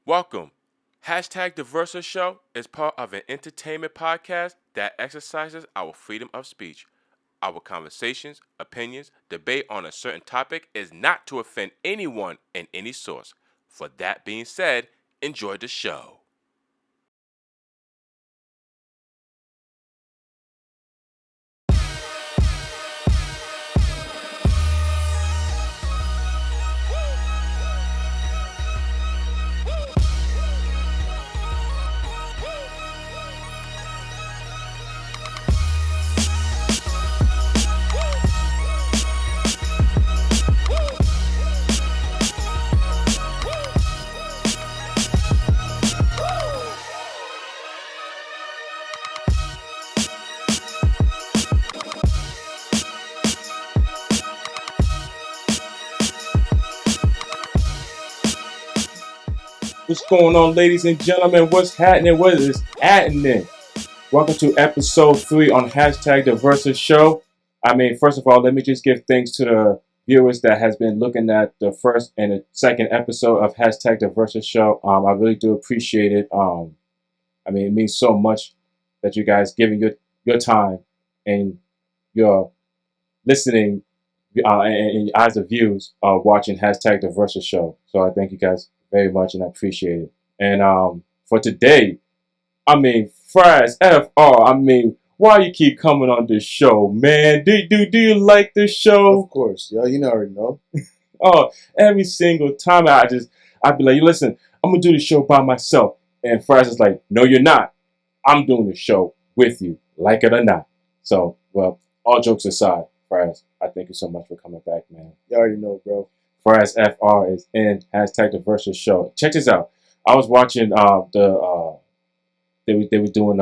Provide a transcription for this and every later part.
Welcome. #Theversashow is part of an entertainment podcast that exercises our freedom of speech. Our conversations, opinions, debate on a certain topic is not to offend anyone in any source. For that being said, enjoy the show. What's going on, ladies and gentlemen? What's happening? What is happening? Welcome to episode 3 on #Theversashow. First of all, let me just give thanks to the viewers that has been looking at the first and the second episode of #Theversashow. I really do appreciate it. It means so much that you guys giving your time and your listening and your eyes of views watching #Theversashow. So I thank you guys very much and I appreciate it. And for today, FRAZZ.FR. Why you keep coming on this show, man? Do you like this show? Of course, yo, you already know. Oh, every single time I'd be like, listen, I'm gonna do the show by myself. And Frazz is like, no, you're not. I'm doing the show with you, like it or not. So, well, all jokes aside, Frazz, I thank you so much for coming back, man. You already know, bro. FRAZZ.FR is in #Theversashow. Check this out. I was watching they were doing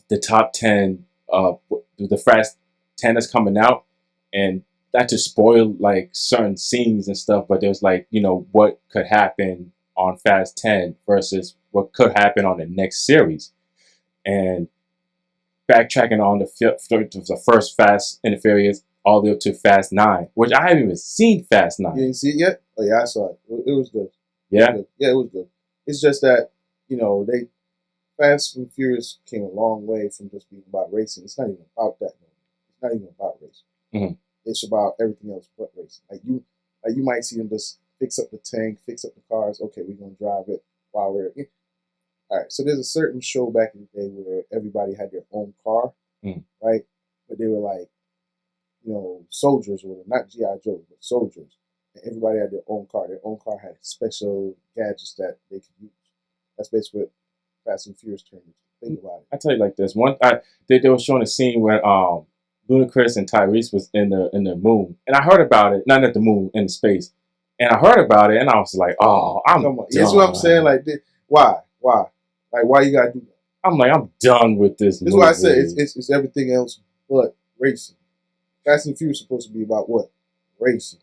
the top 10 the FRAZZ 10 that's coming out, and that just spoiled like certain scenes and stuff. But there's like what could happen on FRAZZ 10 versus what could happen on the next series, and backtracking on the first Fast and the Furious all the way up to Fast 9, which I haven't even seen Fast 9. You didn't see it yet? Oh yeah, I saw it. It was good. Yeah? Yeah, it was good. It's just that, they Fast and Furious came a long way from just being about racing. It's not even about that. It's not even about racing. Mm-hmm. It's about everything else but racing. Like you might see them just fix up the tank, fix up the cars. Okay, we're gonna drive it while we're in. All right. So there's a certain show back in the day where everybody had their own car, right? But they were like, soldiers, or not GI Joe, but soldiers. And everybody had their own car. Their own car had special gadgets that they could use. That's basically what Fast and Furious turned into. Think about it. I tell you like this. They were showing a scene where Ludacris and Tyrese was in the moon, and I heard about it. Not at the moon, in space, and I heard about it, and I was like, oh, I'm done. That's what I'm saying. Like, why? Like, why you gotta do that? I'm like, I'm done with this. This is why I said it's everything else but racing. Fast and Furious is supposed to be about what? Racing.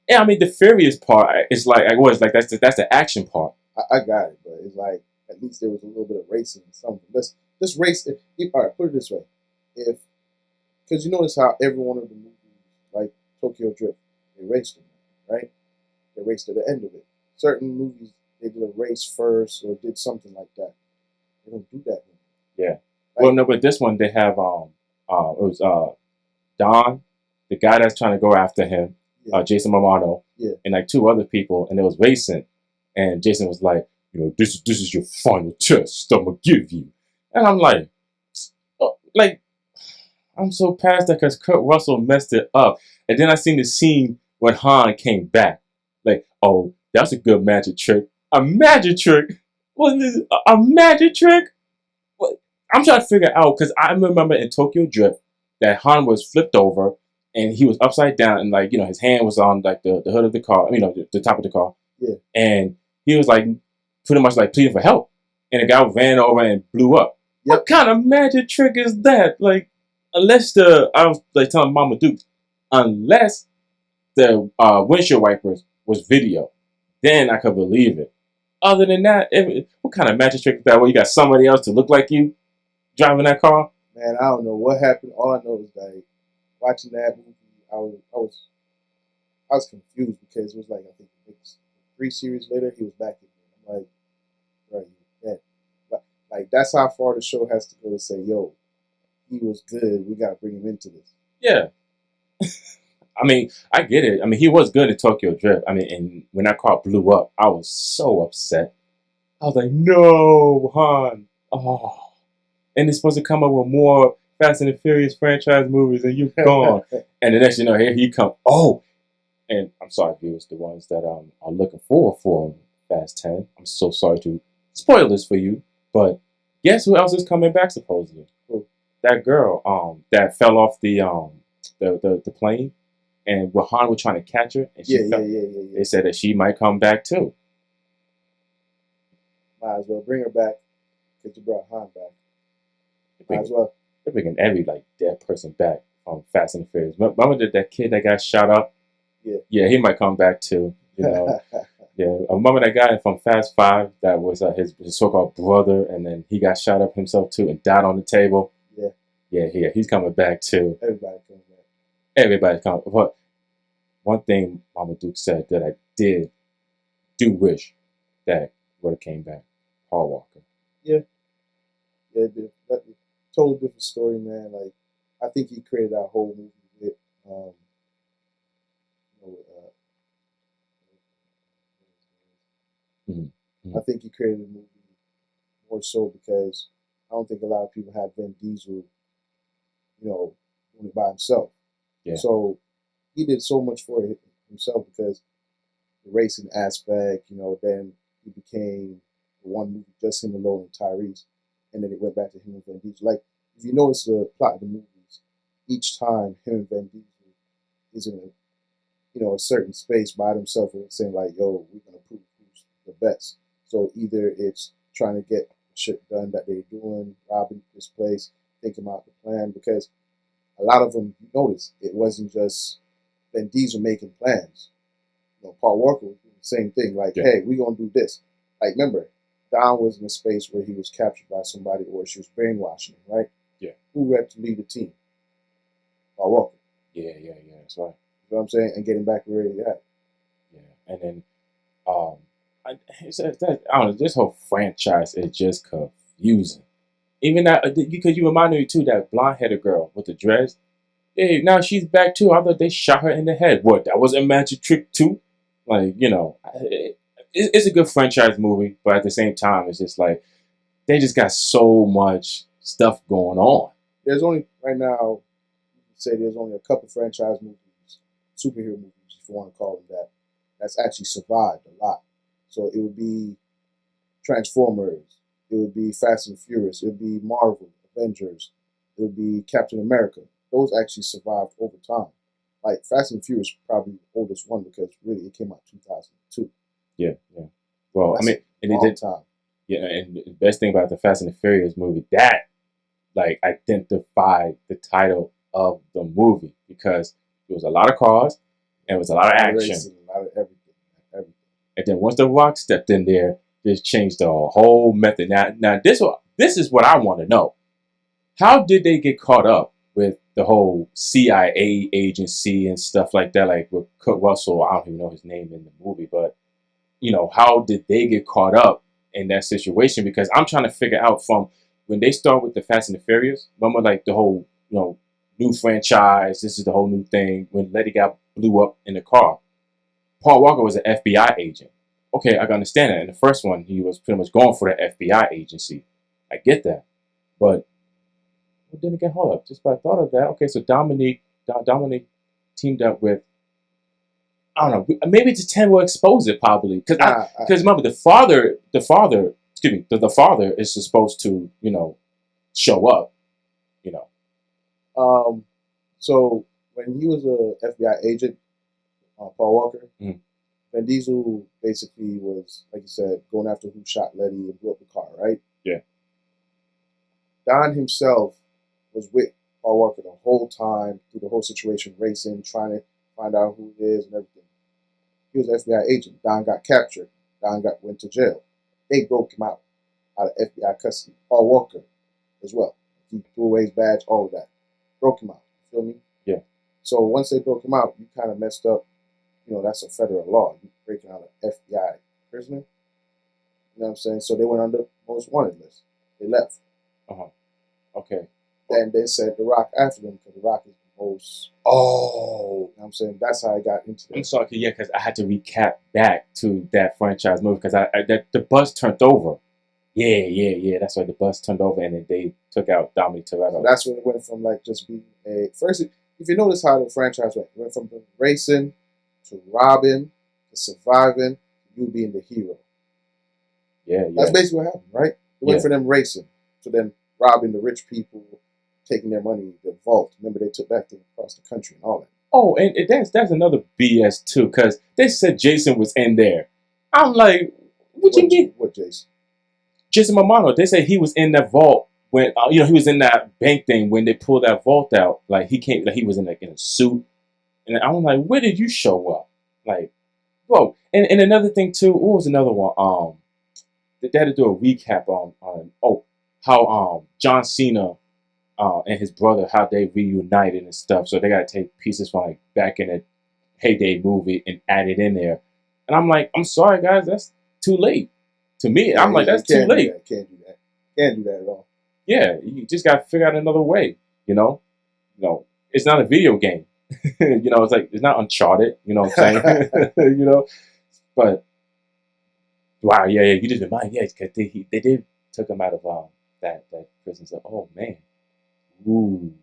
Yeah, the Furious part is like that's the action part. I got it, but it's like at least there was a little bit of racing or something. Let's race. All right, put it this way: because you notice how every one of the movies, like Tokyo Drift, they raced them, right? They raced to the end of it. Certain movies they did a race first or did something like that. They don't do that anymore. Yeah. Like, well, no, but this one they have it was Don, the guy that's trying to go after him, Jason Momoa, and like 2 other people, and it was racing, and Jason was like, this is your final test I'm gonna give you, and I'm like, I'm so past that because Kurt Russell messed it up, and then I seen the scene when Han came back, like, oh, that's a good magic trick, a magic trick, what is this? A magic trick? What? I'm trying to figure out because I remember in Tokyo Drift that Han was flipped over and he was upside down and like his hand was on like the hood of the car, the top of the car, and he was like pretty much like pleading for help, and the guy ran over and blew up. Yep. What kind of magic trick is that? Like, unless I was like telling Mama Duke, unless the windshield wipers was video, then I could believe it. Other than that, what kind of magic trick is that? Where you got somebody else to look like you driving that car? Man, I don't know what happened. All I know is like watching that movie, I was confused because it was like I think 3 series later he was back in there. I'm Like, right, yeah. Like that's how far the show has to go to say, yo, he was good. We gotta bring him into this. Yeah. I mean, I get it. I mean, he was good in Tokyo Drift. I mean, and when that car blew up, I was so upset. I was like, no, Han. Oh. And it's supposed to come up with more Fast and the Furious franchise movies, and you've gone. And the next you know, here he comes. Oh, and I'm sorry, viewers, the ones that are looking forward for Fast 10. I'm so sorry to spoil this for you, but guess who else is coming back supposedly? That girl that fell off the plane, and Han was trying to catch her, and she fell. They said that she might come back too. Might as well bring her back because you brought Han back. Might as well. They're bringing every like dead person back from Fast and the Furious. Remember that kid that got shot up? Yeah, he might come back too. You know, yeah. Remember that guy from Fast 5 that was his so-called brother, and then he got shot up himself too and died on the table. Yeah, he's coming back too. Everybody coming back. Everybody's coming. But one thing Mama Duke said that I do wish that would have came back, Paul Walker. Yeah, that's a totally different story, man. Like, I think he created that whole movie with, I think he created the movie more so because I don't think a lot of people had Vin Diesel, doing it by himself. Yeah. So he did so much for himself because the racing aspect, then he became the one movie, just him alone and Tyrese. And then it went back to him and Vin Diesel. Like, if you notice the plot of the movies, each time him and Vin Diesel is in a certain space by themselves and saying like, yo, we're going to prove who's the best. So either it's trying to get shit done that they're doing, robbing this place, thinking about the plan, because a lot of them, you notice, it wasn't just Vin Diesel making plans. Paul Walker was doing the same thing. Like, hey, we're going to do this. Like, remember, Don was in a space where he was captured by somebody or she was brainwashing him, right? Yeah. Who had to lead the team? Paul Walker. Yeah, that's right. You know what I'm saying? And getting back where he at. Yeah, and then, I don't know, this whole franchise is just confusing. Even that, because you reminded me too, that blonde-headed girl with the dreads. Hey, now she's back too. I thought they shot her in the head. What, that was a magic trick too? Like, it's a good franchise movie, but at the same time, it's just like, they just got so much stuff going on. There's only, right now, you can say there's only a couple franchise movies, superhero movies, if you want to call them that, that's actually survived a lot. So it would be Transformers, it would be Fast and Furious, it would be Marvel, Avengers, it would be Captain America. Those actually survived over time. Like Fast and Furious, probably the oldest one because really it came out 2002. Yeah. Well, and it did time. Yeah, and the best thing about the Fast and the Furious movie, that like identified the title of the movie because there was a lot of cars and it was a lot of action, racing, a lot of everything. And then once The Rock stepped in there, this changed the whole method. Now this is what I want to know. How did they get caught up with the whole CIA agency and stuff like that? Like with Kurt Russell, I don't even know his name in the movie, but how did they get caught up in that situation? Because I'm trying to figure out from when they start with the Fast and the Furious, remember like the whole, new franchise, this is the whole new thing, when Letty got blew up in the car. Paul Walker was an FBI agent. Okay, I can understand that. In the first one, he was pretty much going for the FBI agency. I get that. But what didn't get hold up? Just by thought of that. Okay, so Dominique teamed up with, I don't know, maybe the 10 will expose it probably. Because remember, the father is supposed to, show up, So when he was a FBI agent, Paul Walker, Vin Diesel basically was, like you said, going after who shot Letty and blew up the car, right? Yeah. Don himself was with Paul Walker the whole time, through the whole situation, racing, trying to find out who it is and everything. He was an FBI agent. Don got captured. Don went to jail. They broke him out of FBI custody. Paul Walker as well. He threw away his badge, all of that. Broke him out. You feel me? Yeah. So once they broke him out, you kind of messed up. That's a federal law. You breaking out an FBI prisoner. You know what I'm saying? So they went on the most wanted list. They left. Okay. And they said The Rock after them because The Rock is the most. Oh. You know what I'm saying? That's how I got into that. I'm sorry, yeah, because I had to recap back to that franchise movie because the bus turned over. Yeah. That's why the bus turned over and then they took out Dominic Toretto. So that's when it went from like just being a first. If you notice how the franchise went, it went from racing to robbing to surviving to you being the hero. Yeah. That's basically what happened, right? It went Yeah. from them racing to them robbing the rich people, taking their money, the vault. Remember, they took that thing across the country and all that. Oh, and that's another BS too, because they said Jason was in there. I'm like, what you mean? What Jason? Jason Momoa. They said he was in that vault when he was in that bank thing when they pulled that vault out. Like he came, like he was in a suit, and I'm like, where did you show up? Like, whoa. And another thing too. What was another one? They had to do a recap on how John Cena and his brother, how they reunited and stuff. So they got to take pieces from like back in the heyday movie and add it in there. And I'm like, I'm sorry guys, that's too late. To me, I'm like, that's too late. Can't do that. Can't do that at all. Yeah, you just got to figure out another way. It's not a video game. It's like it's not Uncharted. You know what I'm saying? But wow, yeah, you just remind, yeah, because they did took him out of that prison. So, oh man. Ooh.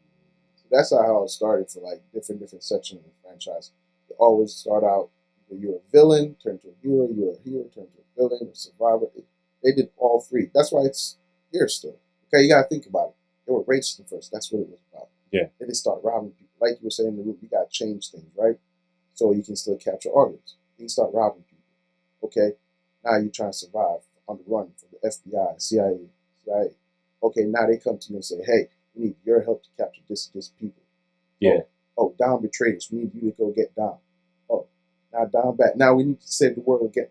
So that's how it started for like different sections of the franchise. They always start out either you're a villain, turn to a hero, you're a hero, turn to a villain, a survivor. They did all three. That's why it's here still. Okay, you gotta think about it. They were racing first. That's what it was about. Yeah. Then they start robbing people. Like you were saying in the room, you gotta change things, right? So you can still capture audience. Then you start robbing people. Okay. Now you're trying to survive on the run from the FBI, CIA. Okay, now they come to you and say, hey, we need your help to capture this people. Yeah. Oh, Dom betrayed us. We need you to go get Dom. Oh, now Dom back. Now we need to save the world again.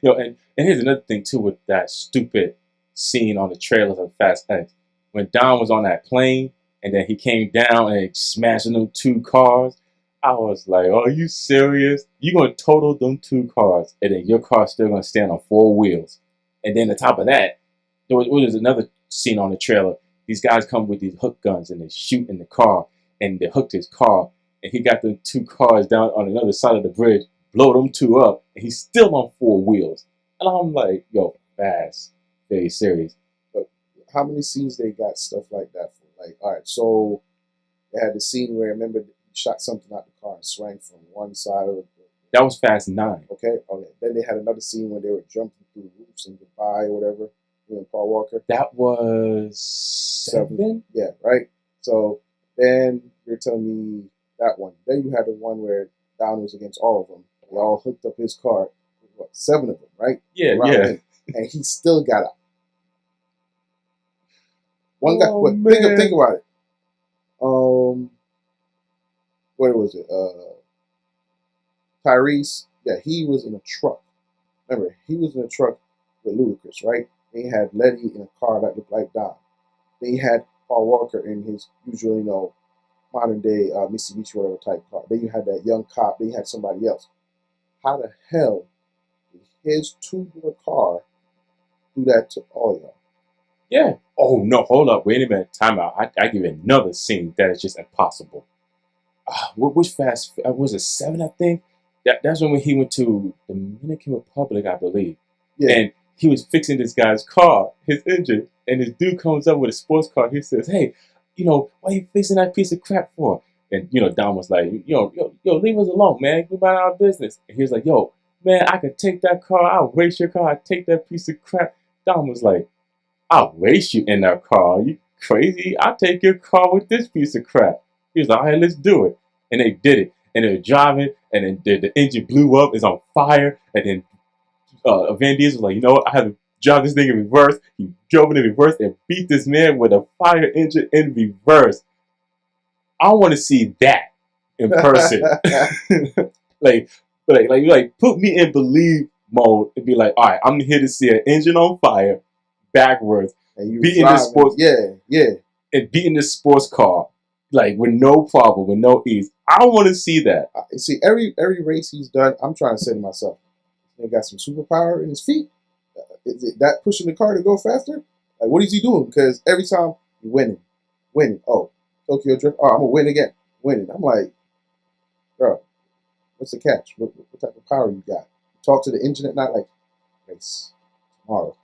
And here's another thing too with that stupid scene on the trailers of Fast X. When Dom was on that plane and then he came down and smashing them two cars, I was like, are you serious? You're going to total them two cars and then your car's still going to stand on four wheels. And then on top of that, there was another scene on the trailer. These guys come with these hook guns and they shoot in the car and they hooked his car and he got the two cars down on another side of the bridge, blow them two up, and he's still on four wheels. And I'm like, yo, fast, very serious. But how many scenes they got stuff like that for? Like, all right, so they had the scene where, remember, he shot something out the car and swung from one side of the. That was Fast 9. Okay. Then they had another scene where they were jumping through roofs and goodbye or whatever. And Paul Walker. That was 7? Yeah, right. So then you're telling me that one. Then you had the one where Don was against all of them. They all hooked up his car. What, 7 of them, right? Yeah. And he still got out. One guy. Oh, think about it. Where was it? Tyrese. Yeah, he was in a truck. Remember, he was in a truck with Ludacris, right? They had Letty in a car that looked like Don. They had Paul Walker in his usual, modern day Mitsubishi whatever type car. Then you had that young cop. Then you had somebody else. How the hell did his two-door car do that to all y'all? Yeah. Oh no! Hold up! Wait a minute. Time out. I give you another scene that is just impossible. Which Fast was it? 7, I think. That's when he went to the Dominican Republic, I believe. Yeah. And he was fixing this guy's car, his engine, and this dude comes up with a sports car. He says, "Hey, why are you fixing that piece of crap for?" And Dom was like, yo, leave us alone, man. Go about our business. And he was like, yo, man, I could take that car. I'll race your car. I'll take that piece of crap. Dom was like, I'll race you in that car. Are you crazy? I'll take your car with this piece of crap. He was like, all right, let's do it. And they did it. And they were driving, and then the engine blew up. It's on fire. And then Van Diesel was like, you know what? I have to drive this thing in reverse. He drove it in reverse and beat this man with a fire engine in reverse. I want to see that in person. like put me in believe mode and be like, all right, I'm here to see an engine on fire backwards and you beating this sports, and beating this sports car like with no problem, with no ease. I want to see that. See, every race he's done, I'm trying to say to myself, he got some superpower in his feet. Is it that pushing the car to go faster? Like, what is he doing? Because every time you're winning. Oh, Tokyo Drift. Oh, I'm gonna win again, winning. I'm like, bro, what's the catch? What type of power you got? Talk to the engine at night, like, race tomorrow.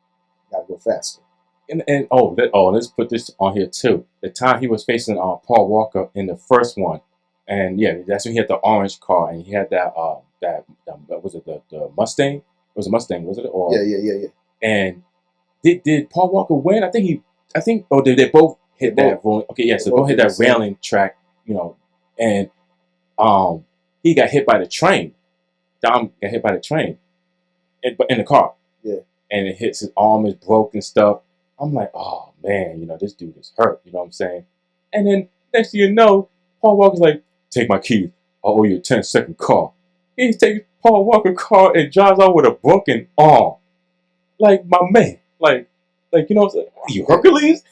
You gotta go faster. And let's put this on here too. The time he was facing Paul Walker in the first one, and yeah, that's when he had the orange car and he had that was it the Mustang? It was a Mustang, was it? Or Yeah. And did Paul Walker win? I think they both hit that rolling. Okay, yeah, so they both hit that railing track, and he got hit by the train. Dom got hit by the train, but in the car. Yeah. And it hits his arm is broke and stuff. I'm like, oh man, this dude is hurt. You know what I'm saying? And then next thing you know, Paul Walker's like, take my keys. I owe you a 10-second car. He takes Paul Walker's car and drives out with a broken arm. Like my man. Like what I'm saying? Are you Hercules?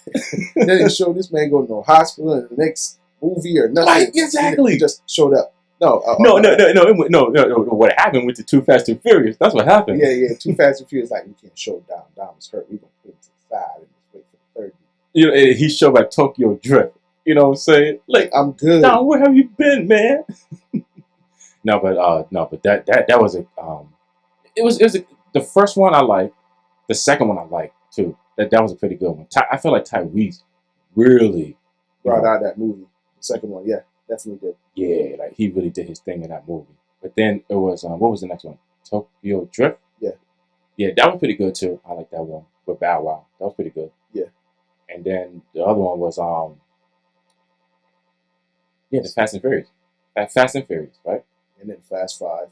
Then they showed this man going to no hospital in the next movie or nothing. Right, exactly. He just showed up. No. What happened with the Too Fast and Furious? That's what happened. Yeah. Too Fast and Furious, like, we can't show Dom. Dom is hurt. We're going to put him to the side and just wait for the third. And he showed at Tokyo Drift. You know what I'm saying? Like, I'm good. Dom, where have you been, man? No, but that was it was the first one I liked. The second one I liked too. That was a pretty good one. I feel like Tyrese really brought out that movie. The second one, yeah, definitely did. Yeah, like he really did his thing in that movie. But then it was what was the next one? Tokyo Drift. Yeah, that was pretty good too. I like that one with Bow Wow. That was pretty good. Yeah. And then the other one was the Fast and Furious. Fast and Furious, right? And then Fast 5.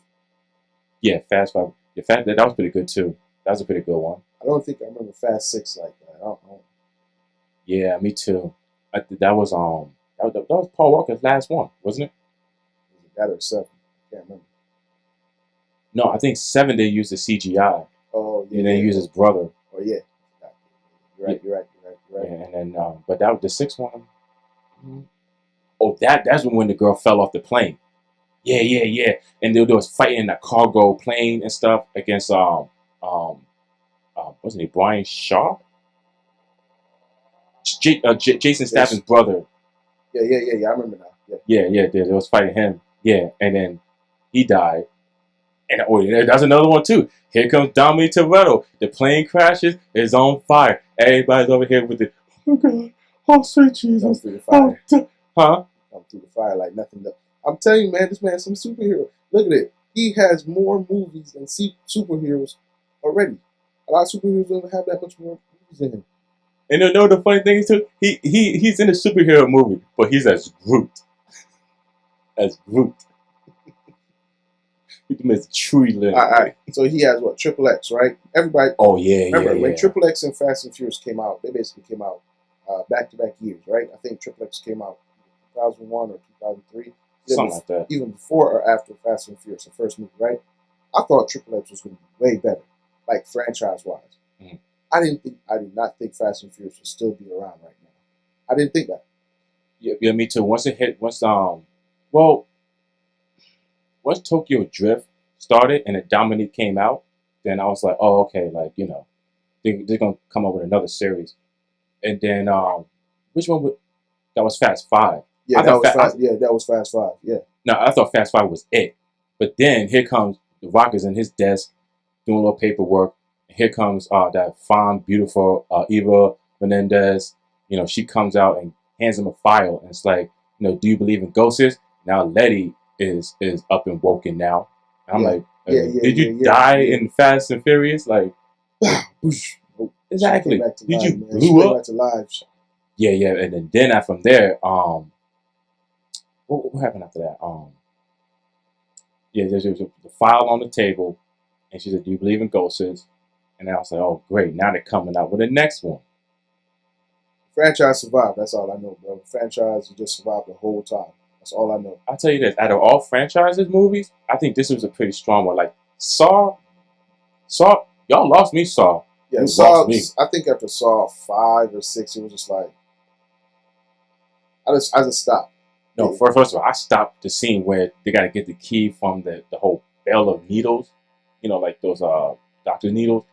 Yeah, Fast 5. That was pretty good too. That was a pretty good one. I don't think I remember Fast 6 like that. I don't know. Yeah, me too. That was Paul Walker's last one, wasn't it? Was it that or 7? I can't remember. No, I think 7 they used the CGI. Oh, yeah. And then used his brother. Oh, yeah. You're right. Yeah, and then but that was the 6th one. Oh, that's when the girl fell off the plane. Yeah. And they was fighting in a cargo plane and stuff against wasn't he Brian Shaw? Jason Statham's brother. Yeah. I remember now. Yeah. They was fighting him. Yeah, and then he died. And that's another one too. Here comes Dominic Toretto. The plane crashes. It's on fire. Everybody's over here with it. Oh God! Oh sweet Jesus! Come through the fire. Huh? Come through the fire like nothing. I'm telling you, man, this man's some superhero. Look at it. He has more movies than superheroes already. A lot of superheroes don't have that much more movies in him. And you know the funny thing is too, he's in a superhero movie, but he's as Groot. As Groot. He's tree little. All right. So he has what? Triple X, right? Everybody. Oh yeah. Remember when Triple X and Fast and Furious came out? They basically came out back-to-back years, right? I think Triple X came out 2001 or 2003. Something like that. Even before or after Fast and Furious, the first movie, right? I thought Triple X was going to be way better, like franchise-wise. Mm-hmm. I did not think Fast and Furious would still be around right now. I didn't think that. Yeah, me too. Once Tokyo Drift started and the Dominique came out, then I was like, oh, okay, like, they're going to come up with another series. And then, which one that was Fast 5. Yeah, that was Fast 5, yeah. No, I thought Fast 5 was it. But then here comes The Rock is in his desk doing a little paperwork. Here comes that fine, beautiful Eva Menendez. She comes out and hands him a file. And it's like, do you believe in ghosts? Now Letty is up and woken now. And I'm like, did you die in Fast and Furious? Like, exactly. Did you blew up? Back to live. Yeah. And then from there, what happened after that? There's the file on the table, and she said, "Do you believe in ghosts?" And I was like, "Oh, great! Now they're coming out with the next one." Franchise survived. That's all I know, bro. The franchise just survived the whole time. That's all I know. I'll tell you this: out of all franchises movies, I think this was a pretty strong one. Like Saw, y'all lost me. Saw. Yeah, Saw. I think after Saw 5 or 6, it was just like I just stopped. No, first of all, I stopped the scene where they got to get the key from the whole bell of needles, like those doctor needles,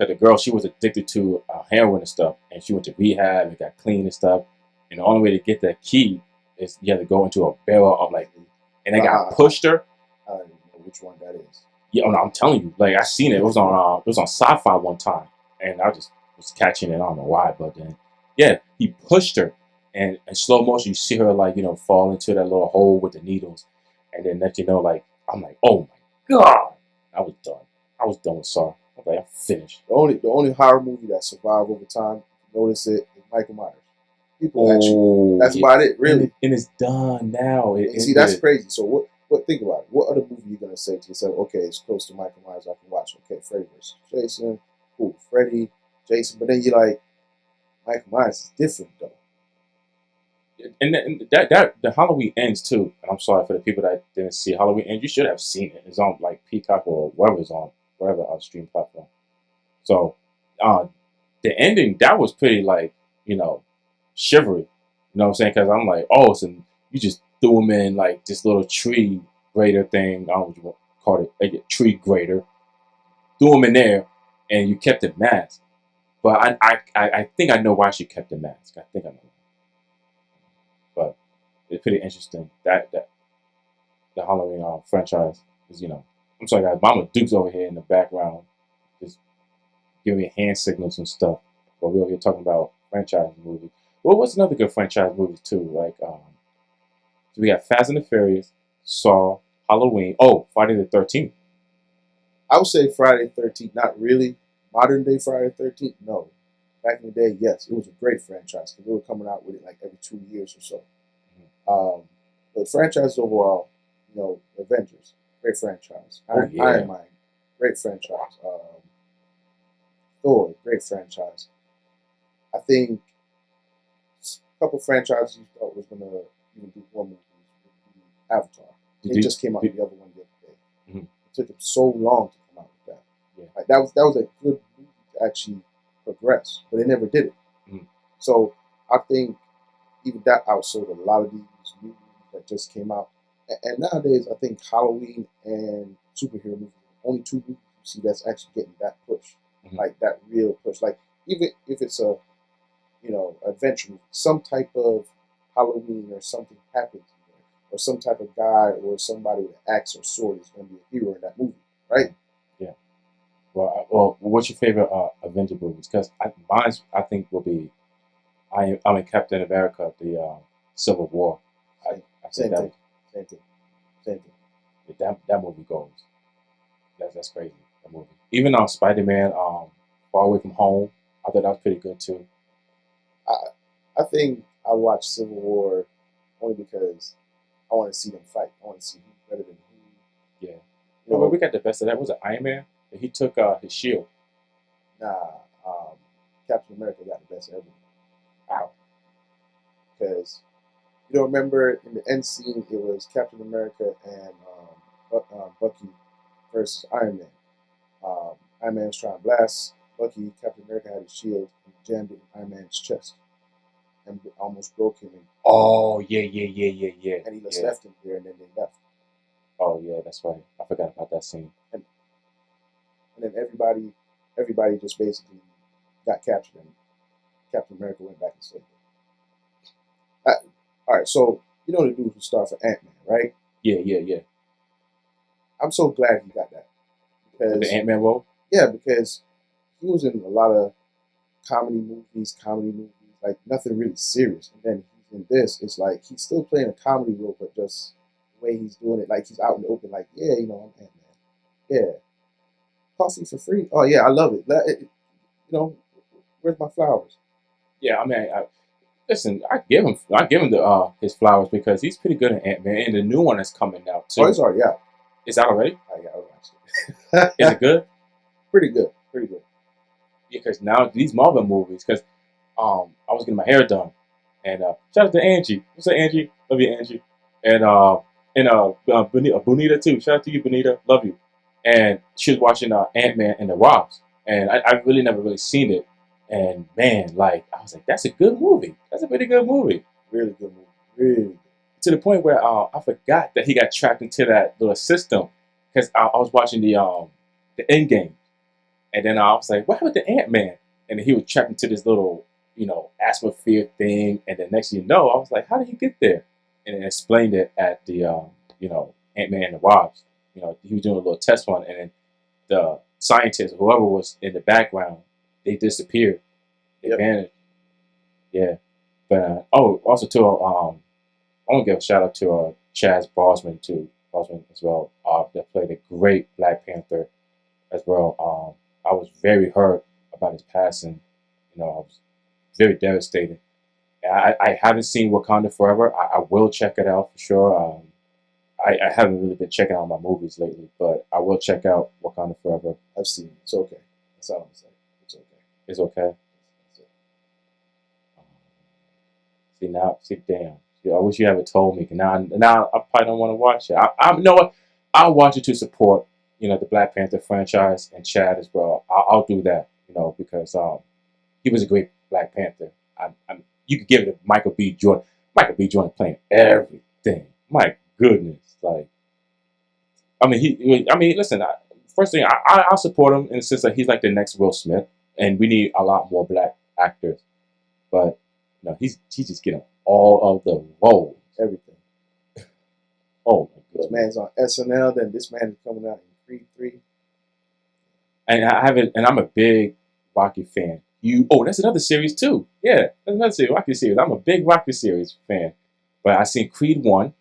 the girl, she was addicted to heroin and stuff, and she went to rehab and got clean and stuff. And the only way to get that key is you had to go into a barrel of like, and they got pushed her. I don't even know which one that is. Yeah, oh, no, I'm telling you, like I seen it. It was on Sci-Fi one time, and I just was catching it. I don't know why, but then yeah, he pushed her, and in slow motion you see her like fall into that little hole with the needles, and then next like I'm like, oh my god, I was done. I was done with Saw. I was like, I'm finished. The only horror movie that survived over time, notice it, is Michael Myers. People actually, that's about it, really. And it's done now. See, that's crazy. So what? Think about it. What other movie you gonna say to yourself? Okay, it's close to Michael Myers. I can watch. Okay, Freddy versus Jason. Cool, Freddy, Jason. But then you're like, Michael Myers is different though. And that the Halloween Ends too. And I'm sorry for the people that didn't see Halloween Ends. You should have seen it. It's on like Peacock or whatever is on whatever stream platform. So the ending that was pretty like shivery. You know what I'm saying? Because I'm like, oh, so you just threw him in like this little tree grater thing. I don't know what you want to call it, like a tree grater. Threw him in there, and you kept it masked. But I think I know why she kept it masked. I think I know. But it's pretty interesting that the Halloween franchise is I'm sorry guys, Mama Duke's over here in the background just giving me hand signals and stuff. But we're over here talking about franchise movies. Well, what's another good franchise movie too? Like so we got Fast and the Furious, Saw, Halloween. Oh, Friday the 13th. I would say Friday the 13th. Not really modern day Friday the 13th. No, back in the day, yes, it was a great franchise because they were coming out with it like every 2 years or so. Mm-hmm. But franchise overall, Avengers, great franchise. Iron Man, great franchise. Thor, great franchise. I think a couple franchises you thought was going to even do one movie would be Avatar. It just came out the other one the other day. Mm-hmm. It took them so long to come out with that. Yeah. Like that was a good movie to actually progress, but they never did it. Mm-hmm. So I think even that outsold a lot of these movies that just came out. And nowadays, I think Halloween and superhero movies are the only two movies you see that's actually getting that push, like that real push. Like even if it's a adventure movie, some type of Halloween or something happens, or some type of guy or somebody with an axe or sword is going to be a hero in that movie, right? Yeah. Well, what's your favorite Avenger movies? Because mine, I think, will be I'm in Captain America, the Civil War. Same thing. That movie goes. That's crazy. That movie. Even Spider-Man, Far Away From Home, I thought that was pretty good too. I think I watch Civil War only because I want to see them fight. I want to see who's better than who. Yeah. But we got the best of that. Was it Iron Man? He took his shield. Nah, Captain America got the best of everything. Wow. Because you don't remember in the end scene, it was Captain America and Bucky versus Iron Man. Iron Man was trying to blast Bucky. Captain America had his shield and jammed it in Iron Man's chest and almost broke him. Oh, yeah. And he just left him there, and then they left. Oh, yeah, that's right. I forgot about that scene. And then everybody just basically got captured, and Captain America went back and saved them. All right, so you know the dude who started for Ant-Man, right? Yeah. I'm so glad he got that. Because the Ant-Man role? Yeah, because he was in a lot of comedy movies, like nothing really serious. And then he's in this, it's like he's still playing a comedy role, but just the way he's doing it, like he's out in the open, like, yeah, I'm Ant-Man. Yeah. Coffee for free? Oh, yeah, I love it. Where's my flowers? Yeah, I mean, listen, I give him his flowers because he's pretty good at Ant-Man, and the new one is coming out too. Oh, it's already out. It's out already? Oh, yeah, I watched it. Is it good? Pretty good. Because now these Marvel movies, because I was getting my hair done, and shout out to Angie. What's up, Angie? Love you, Angie. And Bonita too. Shout out to you, Bonita. Love you. And she was watching Ant-Man and the Wasp, and I really never really seen it. And man, like I was like, that's a good movie. That's a pretty good movie. Really good movie. Really. To the point where I forgot that he got trapped into that little system because I was watching the Endgame. And then I was like, what happened to Ant-Man? And then he was trapped into this little, atmosphere thing. And then next thing you know, I was like, how did he get there? And it explained it at the, Ant-Man and the Wasp. He was doing a little test run, and then the scientist, whoever was in the background, they disappeared. They vanished. Yeah. But, also too, I want to give a shout out to Chaz Boseman as well. That played a great Black Panther as well. I was very hurt about his passing. I was very devastated. I haven't seen Wakanda Forever. I will check it out for sure. I haven't really been checking out my movies lately, but I will check out Wakanda Forever. I've seen it. It's okay. That's all I'm saying. It's okay. It's okay. Damn. I wish you hadn't told me. Now I probably don't want to watch it. You know what? I'll watch it to support, the Black Panther franchise and Chad as well. I'll do that, because he was a great Black Panther. You could give it to Michael B. Jordan. Michael B. Jordan playing everything. My goodness, listen. First thing, I'll support him in the sense that he's like the next Will Smith, and we need a lot more Black actors. But he's just getting all of the roles. Everything. Oh my goodness. This man's on SNL, then this man is coming out in Creed 3. And I'm a big Rocky fan. That's another series too. Yeah, that's another series, Rocky series. I'm a big Rocky series fan. But I seen Creed 1,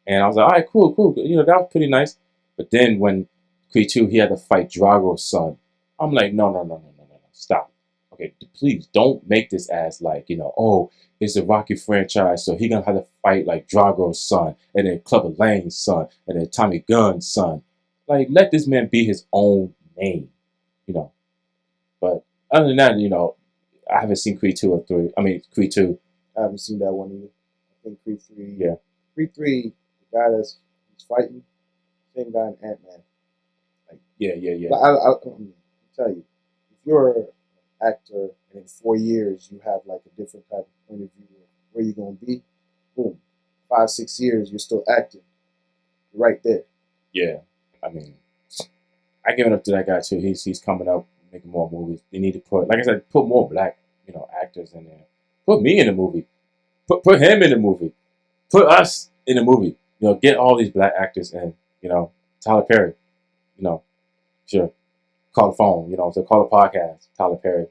and I was like, all right, cool. That was pretty nice. But then when Creed 2, he had to fight Drago's son. I'm like, no, stop. Okay, please don't make this as it's a Rocky franchise, so he gonna have to fight like Drago's son, and then Clubber Lang's son, and then Tommy Gunn's son. Let this man be his own name, But other than that, I haven't seen Creed 2 or 3. I mean, Creed 2. I haven't seen that one either. I think Creed 3. Yeah. Creed 3, the guy that's fighting, same guy in Ant-Man. Yeah. I'll tell you, if you're an actor and in 4 years you have a different type of point of view of where you're going to be, boom, 5, 6 years you're still acting. You're right there. Yeah. I give it up to that guy too. He's coming up, making more movies. They need to put more Black, actors in there. Put me in the movie. Put him in the movie. Put us in the movie. Get all these Black actors in. Tyler Perry. Sure. Call the phone. So call the podcast. Tyler Perry.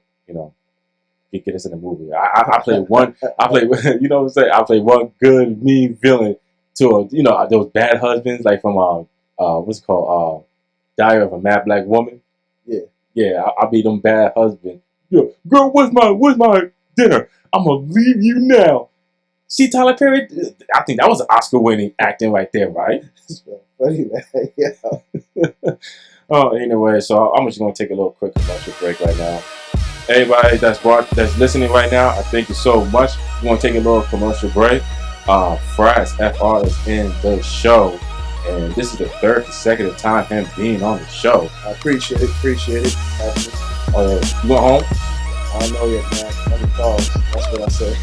Get us in the movie. I play one. I play. You know what I'm saying? I play one good mean villain to those bad husbands from what's it called Diary of a Mad Black Woman. Yeah. I'll be them bad husband. Yo, girl, where's my dinner? I'm gonna leave you now. See Tyler Perry? I think that was an Oscar-winning acting right there, right? It's funny, man. Yeah. Anyway, so I'm just gonna take a little quick commercial break right now. Everybody that's listening right now, I thank you so much. We're gonna take a little commercial break. FRAZZ.FR is in the show, and this is the third consecutive time him being on the show. I appreciate it. Oh yeah, you going home? I don't know yet, man. Let me pause. That's what I say.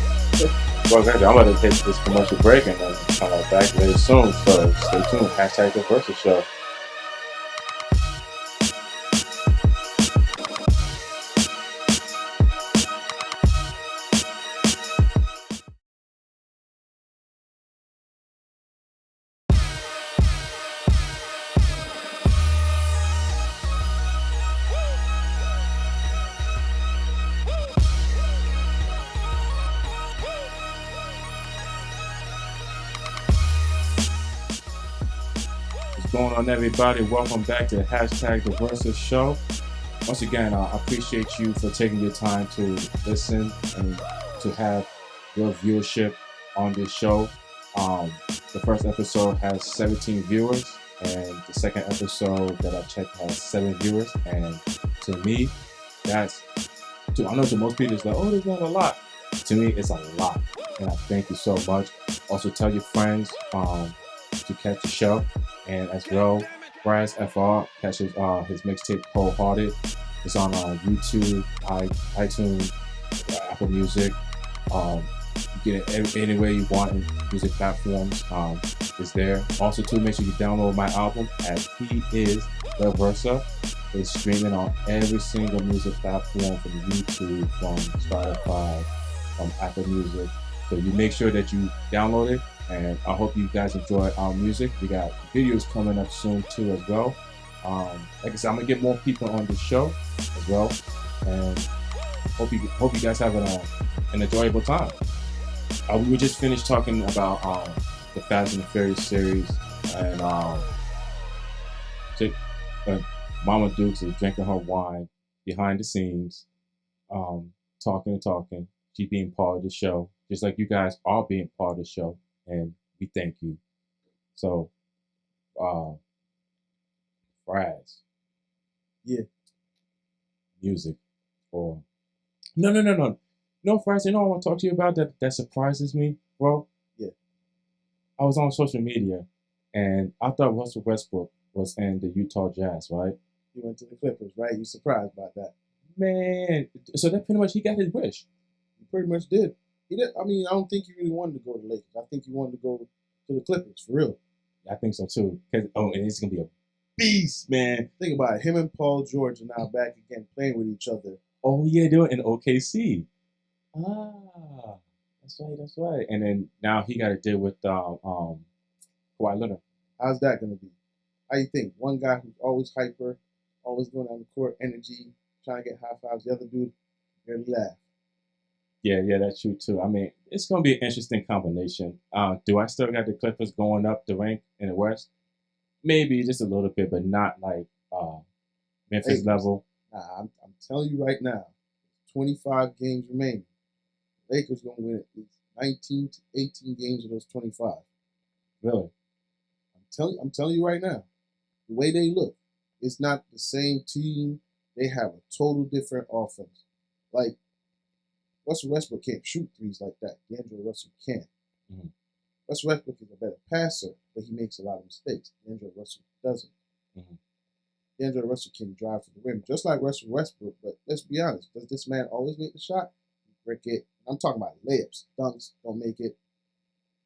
Well, exactly. I'm going to take this commercial break and then come right back very soon. So stay tuned. #Theversashow. What's going on, everybody? Welcome back to #Theversashow. Once again, I appreciate you for taking your time to listen and to have your viewership on this show. The first episode has 17 viewers, and the second episode that I checked has 7 viewers. And to me, I know to most people it's like, oh, there's not a lot. To me, it's a lot, and I thank you so much. Also, tell your friends to catch the show, and as well, FRAZZ.FR catches his mixtape Wholehearted. It's on YouTube, iTunes, Apple Music, You get it anywhere you want in music platforms. It's there. Also, too, make sure you download my album as He Is The Versa. It's streaming on every single music platform, from YouTube, from Spotify, from Apple Music. So you make sure that you download it, and I hope you guys enjoy our music. We got videos coming up soon too as well. Like I said, I'm gonna get more people on the show as well, and hope you guys have an enjoyable time. We just finished talking about the Fast and the Furious series, and Mama Dukes is drinking her wine behind the scenes, talking and talking. She being part of the show, just like you guys are being part of the show, and we thank you. So, Frazz, Yeah. music, or no, Frazz. You know what I want to talk to you about that surprises me, bro. Yeah. I was on social media, and I thought Russell Westbrook was in the Utah Jazz, right? He went to the Clippers, right? You surprised about that? Man, so that pretty much he got his wish. He pretty much did. He did. I mean, I don't think he really wanted to go to the Lakers. I think he wanted to go to the Clippers for real. I think so too. And it's gonna be a beast, man. Think about it. Him and Paul George are now back again, playing with each other. Oh yeah, doing in OKC. Ah, that's right. And then now he got to deal with Kawhi Leonard. How's that going to be? How you think? One guy who's always hyper, always going on the court, energy, trying to get high fives. The other dude, barely laugh. Yeah, that's true too. I mean, it's gonna be an interesting combination. Do I still got the Clippers going up the rank in the West? Maybe just a little bit, but not like Memphis Hey, level. I'm telling you right now, 25 games remaining. Lakers going to win at least 19 to 18 games of those 25. Really? I'm telling you right now, the way they look, it's not the same team. They have a total different offense. Like, Russell Westbrook can't shoot threes like that. D'Angelo Russell can. Mm-hmm. Russell Westbrook is a better passer, but he makes a lot of mistakes. D'Angelo Russell doesn't. Mm-hmm. D'Angelo Russell can drive to the rim, just like Russell Westbrook. But let's be honest, does this man always make the shot? Break it. I'm talking about layups, dunks, don't make it.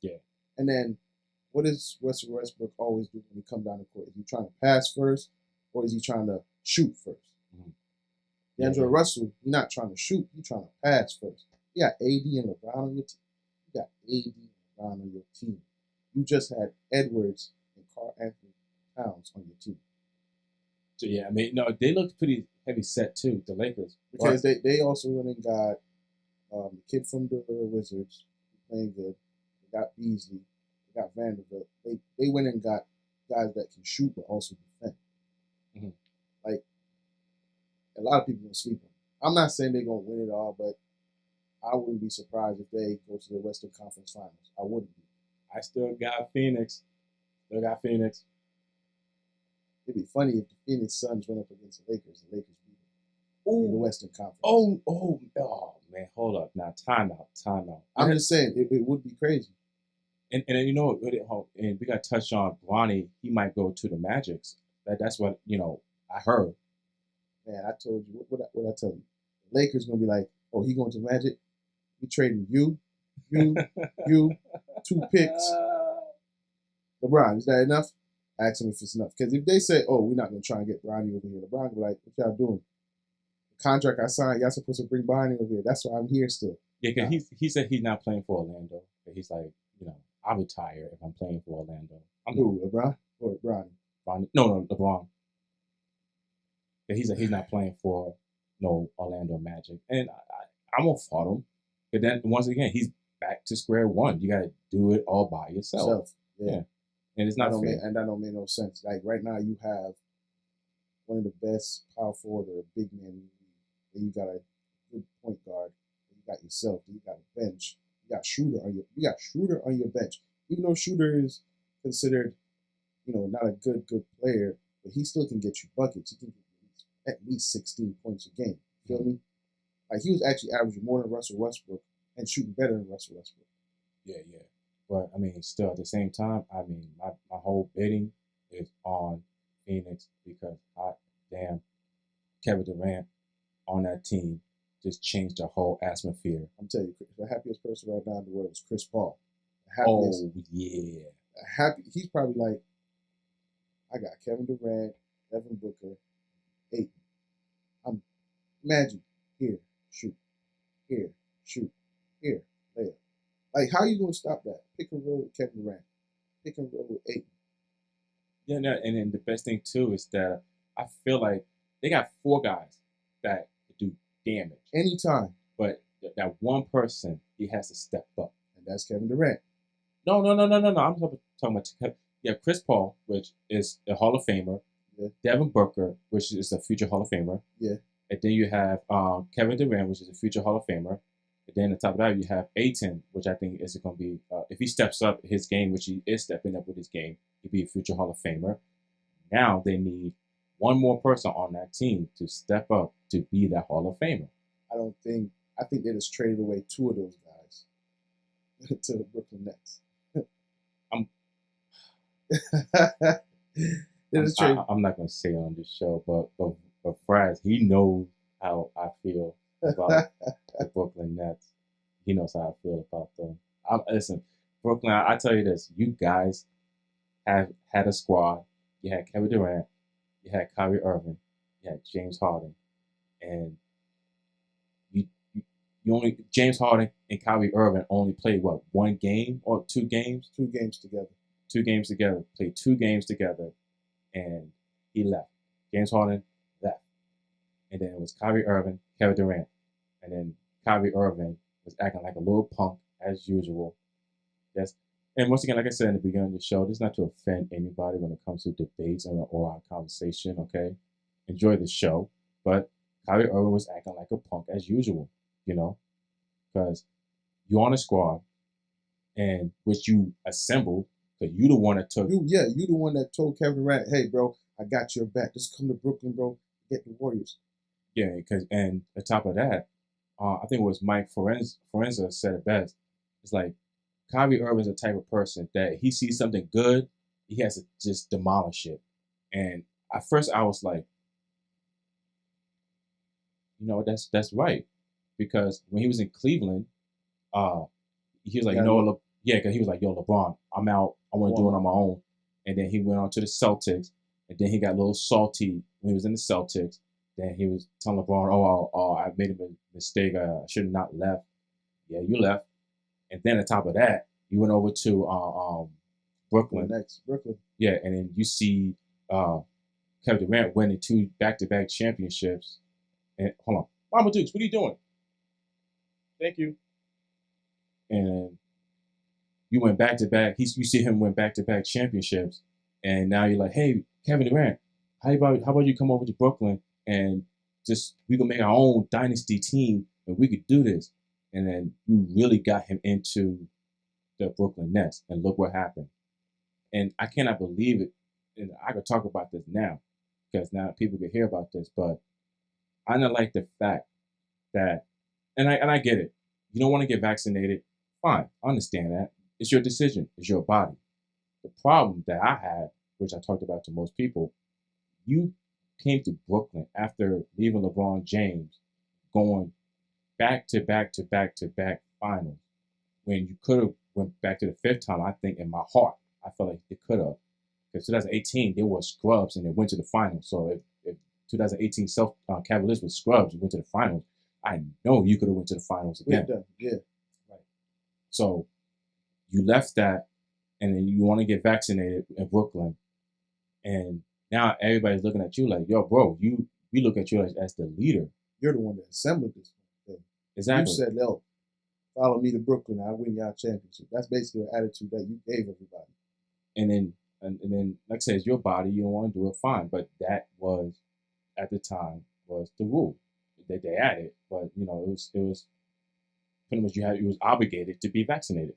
Yeah. And then, what does Russell Westbrook always do when he comes down the court? Is he trying to pass first, or is he trying to shoot first? Mm-hmm. D'Angelo Russell, he's not trying to shoot, he's trying to pass first. You got AD and LeBron on your team. You got AD and LeBron on your team. You just had Edwards and Karl Anthony Towns on your team. So yeah, I mean, no, they looked pretty heavy set too, the Lakers. Because they also went and got the kid from the Wizards, playing good. They got Beasley. They got Vanderbilt. They went and got guys that can shoot but also defend. Mm-hmm. Like, a lot of people gonna sleep on them. I'm not saying they're gonna win it all, but I wouldn't be surprised if they go to the Western Conference Finals. I wouldn't be. I still got Phoenix. It'd be funny if the Phoenix Suns went up against the Lakers. The Lakers beat them in the Western Conference. Oh, man, hold up. Now, time out. I'm just saying, it would be crazy. And you know, and we got to touch on Bronny. He might go to the Magics. That's what, I heard. Man, I told you. What I tell you? The Lakers going to be like, oh, he going to Magic? We trading you, 2 picks. LeBron, is that enough? Ask him if it's enough. Because if they say, oh, we're not going to try and get Bronny over here, LeBron will be like, what y'all doing? The contract I signed, y'all supposed to bring Bronny over here. That's why I'm here still. Yeah, because he said he's not playing for Orlando. But he's like, I'll retire if I'm playing for Orlando. Who, LeBron or Bronny? No, LeBron. But he said he's not playing for no Orlando Magic. And I'm going to fault him. But then, once again, he's back to square one. You got to do it all by yourself. Yeah. And it's not fair. And that don't make no sense. Like, right now, you have one of the best power forward or big men in the league. And you got a good point guard. You got yourself. You got a bench. You got Shooter on your bench. Even though Shooter is considered, not a good player, but he still can get you buckets. He can get at least 16 points a game. Feel me? Like, he was actually averaging more than Russell Westbrook and shooting better than Russell Westbrook. Yeah. But, I mean, still at the same time, I mean, my whole bidding is on Phoenix because hot damn Kevin Durant on that team just changed the whole atmosphere. I'm telling you, the happiest person right now in the world is Chris Paul. The happiest. Oh yeah. Happy. He's probably like, I got Kevin Durant, Devin Booker, Ayton. I'm Magic. Here, shoot. Here, shoot. Here, layup. Like, how you gonna stop that? Pick and roll with Kevin Durant. Pick and roll with Ayton. Yeah, no, and then the best thing too is that I feel like they got 4 guys that do damage. Anytime. But that one person, he has to step up. And that's Kevin Durant. No. I'm talking about Chris Paul, which is a Hall of Famer. Yeah. Devin Booker, which is a future Hall of Famer. Yeah. And then you have Kevin Durant, which is a future Hall of Famer. And then on top of that, you have Ayton, which I think is going to be, if he steps up his game, which he is stepping up with his game, he'll be a future Hall of Famer. Now they need one more person on that team to step up to be that Hall of Famer. I think they just traded away 2 of those guys to the Brooklyn Nets. I'm not going to say it on this show, but Fraz, he knows how I feel about the Brooklyn Nets. He knows how I feel about them. Listen, Brooklyn, I tell you this, you guys have had a squad. You had Kevin Durant, you had Kyrie Irving, you had James Harden, and you only James Harden and Kyrie Irving only played what, 1 game or 2 games? 2 games together. 2 games together. Played 2 games together, and he left. James Harden left, and then it was Kyrie Irving, Kevin Durant, and then Kyrie Irving was acting like a little punk as usual. Yes, and once again, like I said in the beginning of the show, this is not to offend anybody when it comes to debates or our conversation. Okay, enjoy the show, but Kyrie Irving was acting like a punk as usual. You know, because you're on a squad, and which you assembled, because you the one that took. You the one that told Kevin Durant, "Hey, bro, I got your back. Just come to Brooklyn, bro. Get the Warriors." Yeah, because and on top of that, I think it was Mike Forenza said it best. It's like Kyrie Irving's the type of person that he sees something good, he has to just demolish it. And at first, I was like, that's right. Because when he was in Cleveland, he was like, because he was like, yo, LeBron, I'm out. I want to do it on my own. And then he went on to the Celtics, and then he got a little salty when he was in the Celtics. Then he was telling LeBron, I made a mistake. I should have not left. Yeah, you left. And then on top of that, you went over to Brooklyn. Brooklyn. Yeah, and then you see Kevin Durant winning 2 back-to-back championships. And hold on, Mama Dukes, what are you doing? Thank you. And you went back to back. You see him win back-to-back championships, and now you're like, hey, Kevin Durant, how about you come over to Brooklyn and we can make our own dynasty team and we could do this. And then you really got him into the Brooklyn Nets, and look what happened. And I cannot believe it. And I could talk about this now because now people can hear about this, but I don't like the fact that, and I get it. You don't want to get vaccinated. Fine, I understand that. It's your decision. It's your body. The problem that I had, which I talked about to most people, you came to Brooklyn after leaving LeBron James, going back to back to back to back finals, when you could have went back to the 5th time. I think in my heart, I felt like they could have. Because 2018, they were scrubs and they went to the finals. So if 2018 Cavaliers were scrubs and went to the finals, I know you could have went to the finals again. Yeah. Right. So you left that, and then you want to get vaccinated in Brooklyn, and now everybody's looking at you like, yo, bro, we look at you as the leader. You're the one that assembled this thing. Exactly. You said, "No, follow me to Brooklyn. I win y'all championship." That's basically the attitude that you gave everybody. And then, like I said, it's your body. You don't want to do it, fine. But that was, at the time, was the rule that they added. But it was pretty much you was obligated to be vaccinated.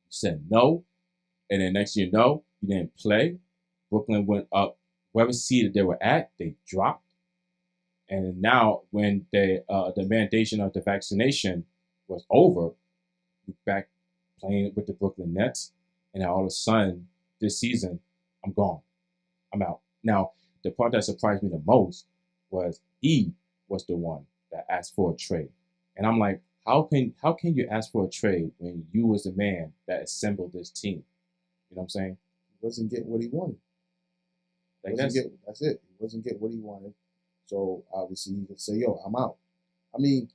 You said no, and then next you didn't play. Brooklyn went up. Whatever seed they were at, they dropped. And now, when the mandation of the vaccination was over, you're back playing with the Brooklyn Nets, and all of a sudden, this season, I'm gone. I'm out. Now, the part that surprised me the most was he was the one that asked for a trade. And I'm like, how can you ask for a trade when you was the man that assembled this team? You know what I'm saying? He wasn't getting what he wanted. Like That's it. He wasn't getting what he wanted. So obviously he could say, yo, I'm out. I mean,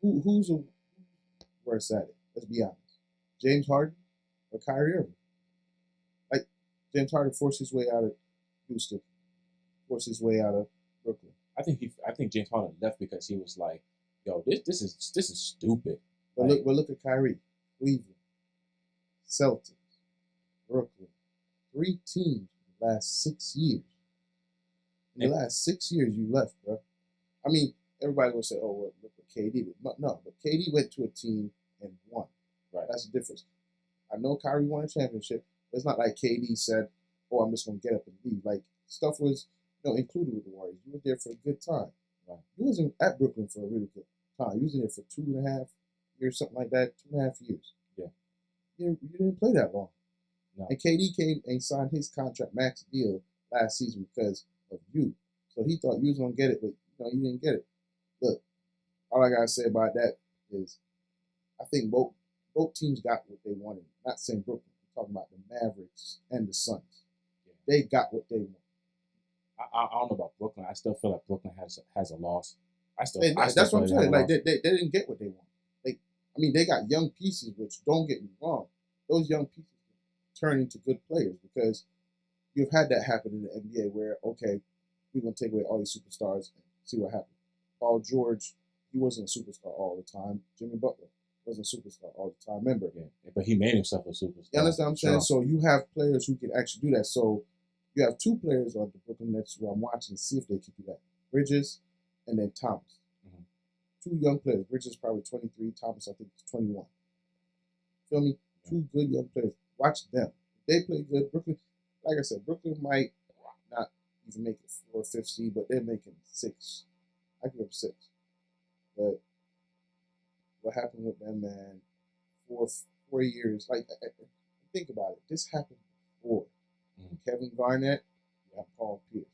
who's worse at it? Let's be honest. James Harden or Kyrie Irving? Like James Harden forced his way out of Houston, forced his way out of Brooklyn. I think James Harden left because he was like, yo, this is stupid. But Like, look at Kyrie, Cleveland, Celtics, Brooklyn. 3 teams in the last 6 years. In the last 6 years, you left, bro. I mean, everybody will say, "Oh, well, look what KD did." No, but KD went to a team and won. right. That's the difference. I know Kyrie won a championship, but it's not like KD said, "Oh, I'm just gonna get up and leave." Like stuff was, included with the Warriors. You were there for a good time. Right. You wasn't at Brooklyn for a really good time. You was in there for 2.5 years, something like that. 2.5 years. Yeah. You didn't play that long. No. And KD came and signed his contract max deal last season because of you. So he thought you was gonna get it, but you didn't get it. Look, all I gotta say about that is, I think both teams got what they wanted. Not saying Brooklyn. I'm talking about the Mavericks and the Suns. Yeah. They got what they want. I don't know about Brooklyn. I still feel like Brooklyn has a loss. That's what I'm saying. Like they didn't get what they want. They got young pieces, which don't get me wrong. Those young pieces turn into good players because you've had that happen in the NBA where, okay, we're going to take away all these superstars and see what happens. Paul George, he wasn't a superstar all the time. Jimmy Butler wasn't a superstar all the time. Remember? Yeah, but he made himself a superstar. You understand what I'm saying? Sure. So you have players who can actually do that. So you have 2 players on the Brooklyn Nets who I'm watching to see if they can do that. Bridges and then Thomas. Mm-hmm. 2 young players. Bridges probably 23. Thomas, I think, is 21. Feel me? 2 good young players. Watch them. They play good. Brooklyn, like I said, Brooklyn might not even make it 4 or 5 seed, but they're making 6. I give them 6. But what happened with them, man? 4 years. Like, think about it. This happened before. Mm-hmm. Kevin Garnett, you have Paul Pierce.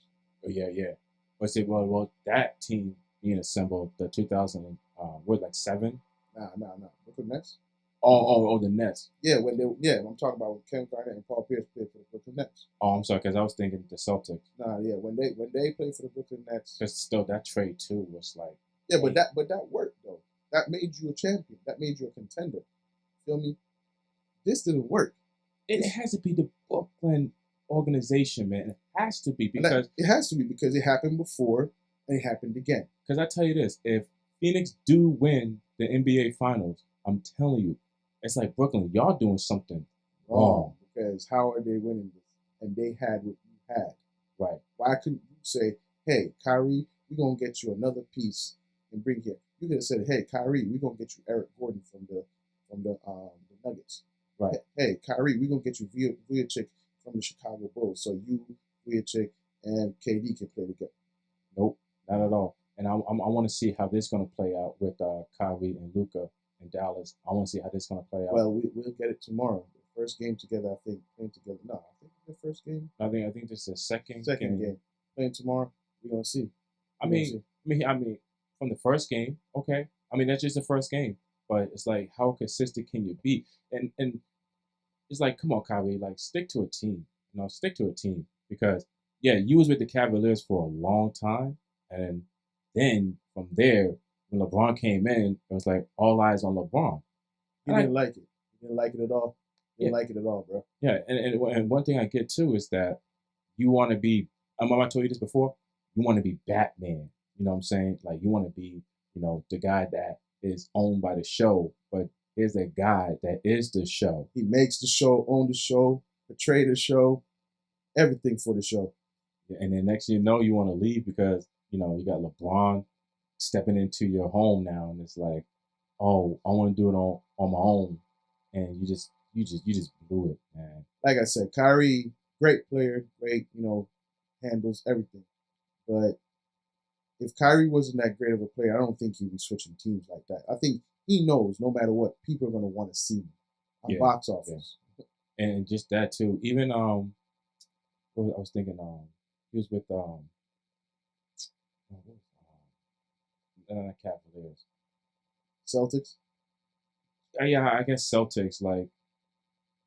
Oh yeah. But see, well, that team being assembled, the 2000 7. Nah. Brooklyn Nets. Oh, the Nets. Yeah, I'm talking about when Kevin Garnett and Paul Pierce played for the Brooklyn Nets. Oh, I'm sorry, because I was thinking the Celtics. Nah, yeah, when they played for the Brooklyn Nets. Because still, that trade too was like. Yeah, but that worked though. That made you a champion. That made you a contender. Feel me? This didn't work. It has to be the Brooklyn organization, man. It has to be because it happened before and it happened again. Because I tell you this, if Phoenix do win the NBA Finals, I'm telling you, it's like Brooklyn, y'all doing something wrong. Because how are they winning this? And they had what you had. Right. Why couldn't you say, hey, Kyrie, we're going to get you another piece and bring here? You could have said, hey, Kyrie, we're going to get you Eric Gordon from the Nuggets. Right. Hey, Kyrie, we're going to get you Vujicic from the Chicago Bulls. So you, Vujicic, and KD can play together. Nope, not at all. And I want to see how this is going to play out with Kyrie and Luka in Dallas. I want to see how this is going to play out. Well, we'll get it tomorrow. The first game together, I think. Playing together. No, I think the first game. I think this is the second game. Playing tomorrow. We're going to see. I mean, from the first game, okay. I mean, that's just the first game. But it's like, how consistent can you be? And it's like, come on, Kyrie, like stick to a team. Stick to a team. Because, yeah, you was with the Cavaliers for a long time. And then from there, when LeBron came in, it was like all eyes on LeBron. He didn't like it. He didn't like it at all. Didn't like it at all, bro. Yeah, and one thing I get too is that you want to be, I told you this before, you want to be Batman. You know what I'm saying? Like you want to be, the guy that is owned by the show, but here's a guy that is the show. He makes the show, own the show, portray the show, everything for the show. Yeah, and then next thing you know, you want to leave because, you got LeBron stepping into your home now, and it's like, oh, I want to do it on my own, and you just blew it, man. Like I said, Kyrie, great player, great, handles everything. But if Kyrie wasn't that great of a player, I don't think he'd be switching teams like that. I think he knows no matter what, people are going to want to see him on box office. Yeah. And just that too. Even I was thinking he was with Cavaliers. Celtics. Yeah, I guess Celtics. Like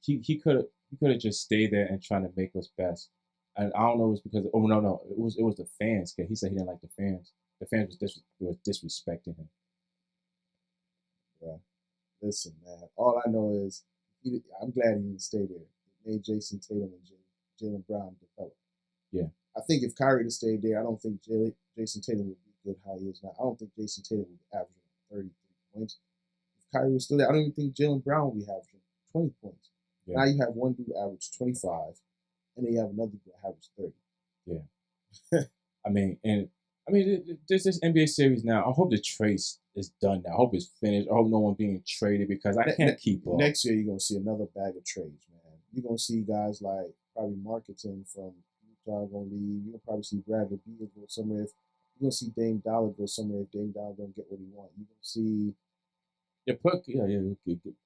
he could have just stayed there and trying to make what's best. And I don't know, it was because no, it was the fans. 'Cause he said he didn't like the fans. The fans was disrespecting him. Yeah. Listen, man. All I know is I'm glad he didn't stay there. It made Jason Tatum and Jaylen Brown develop. Yeah. I think if Kyrie had stayed there, I don't think Jason Tatum would be good how he is now. I don't think Jason Tatum would be averaging 33 points. If Kyrie was still there, I don't even think Jaylen Brown would be averaging 20 points. Yeah. Now you have one dude average 25, and then you have another dude average 30. Yeah. I mean, there's this NBA series now. I hope the trade is done now. I hope it's finished. I hope no one being traded because I can't keep up. Next year, you're going to see another bag of trades, man. You're going to see guys like probably marketing from Utah going to leave. You're going to probably see Bradley Beal go somewhere. You're going to see Dame Dollar go somewhere if Dame Dollar don't get what he wants. You're going to see...